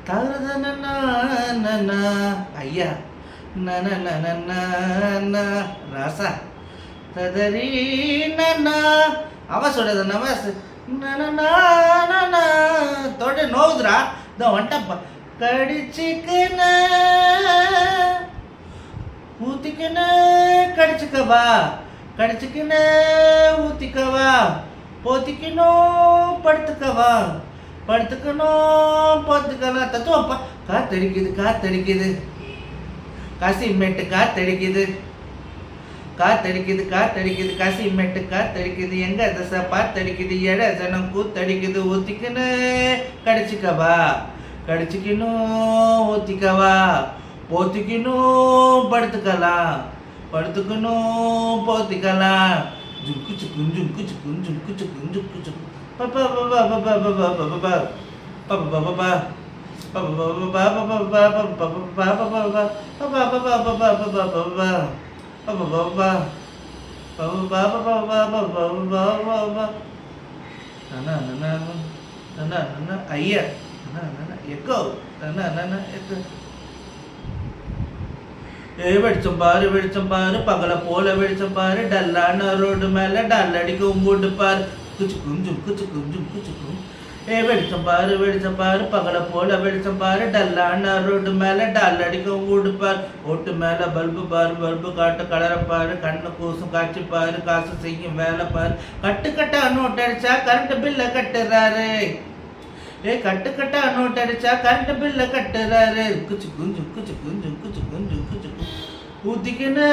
தருதன ஐயா நன ராசா ததரி நன்னா அவ சொல்றது நவஸ் தொட நோவுதுரா இந்த வந்துட்டப்பா கடிச்சிக்கன ஊத்திக்கன கடிச்சுக்கவா கடிச்சுக்கன ஊத்திக்கவா போத்திக்கணும் படுத்துக்கவா படுத்துக்கணும் போத்துக்கலாம் தத்துவப்பா காத்தடிக்குது காசிமேட்டு காத்தடிக்குது காசிமேட்டு காத்தடிக்குது எங்க தசை பாத்தடிக்குது எட ஜனம் கூத்தடிக்குது ஊத்திக்கன்னு கடிச்சுக்கவா கடிச்சுக்கணும் ஊத்திக்கவா போத்திக்கணும் படுத்துக்கணும் போத்திக்கலாம் ஜுக்கு சுக்கு ஜுக்கு சுக்கு ஜுக்கு சுக்கு ஜுக்கு சுக்கு பாப்பா பாப்பா பாப்பா பாப்பா பாப்பா பாப்பா ஐயா எக்கோ வெளிச்சம் பாரு பகல போல வெளிச்சம் பாரு டல்லான ரோடு மேல டல் அடிக்க உங்கூட்டு பாரு குச்சுக்கும் வெளிச்சம் பாரு பகல போல வெளிச்சம் பாரு டல்லான ரோடு மேல டல் அடிக்க உங்கூட்டு பாரு ஓட்டு மேல பல்பு பாரு பல்பு காட்டு கலர பாரு கண்ணு கூசும் காட்சி பாரு காசு செய்யும் வேலை பாரு கட்டா நோட் அடிச்சா கரண்ட் பில்ல கட்டுறாரு கட்டா நோட் அடிச்சா கரண்ட் பில்ல கட்டுறாரு குச்சு ஊத்திக்கன்னு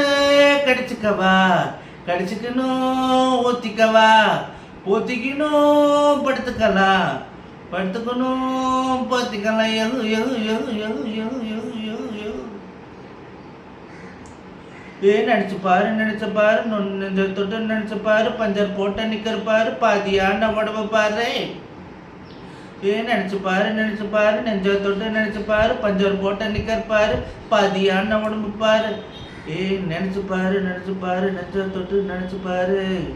கடிச்சுக்கணும் ஊத்திக்கவா போத்திக்கணும் படுத்துக்கணும் போத்திக்கலாம் நினைச்சு பாரு தொட்டு நினைச்சு பாரு பஞ்சர் போட்ட நிக்கிற பாரு பாதியான உடம்பு பாரு நினைச்சு பாரு நெஞ்ச தொட்டு நினைச்சு பாரு பஞ்சர் போட்ட நிக்கிற பாரு பாதியான உடம்பு பாரு நினைச்சு பாரு நெஞ்ச தொட்டு நினைச்சு பாரு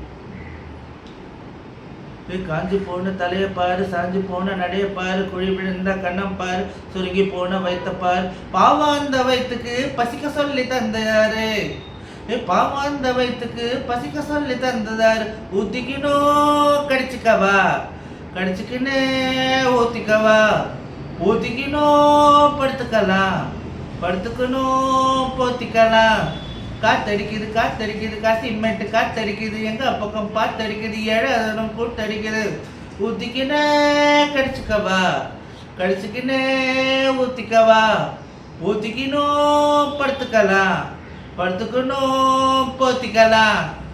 காஞ்சி போன தலைய பாரு சாஞ்சி போன நடைய பாரு குழி விழுந்த கண்ணம் பாரு சுருங்கி போன வயித்த பாரு பாவம் அந்த வயிற்றுக்கு பசிக்க சொல்லி தந்தாரு பாவம் அந்த வயிற்றுக்கு பசிக்க சொல்லி தந்ததாரு ஊத்திக்கணும் கடிச்சுக்கினே ஊத்திக்கவா ஊத்திக்கணும் படுத்துக்கணும் போத்திக்கலாம் காத்தடிக்குது காசிமேட்டு காத்தடிக்குது எங்க பக்கம் பாத்தடிக்குது இடம் கூட்டடிக்குது ஊத்திக்கினே கடிச்சுக்கினே ஊத்திக்கவா ஊத்திக்கணும் படுத்துக்கணும் போத்திக்கலாம்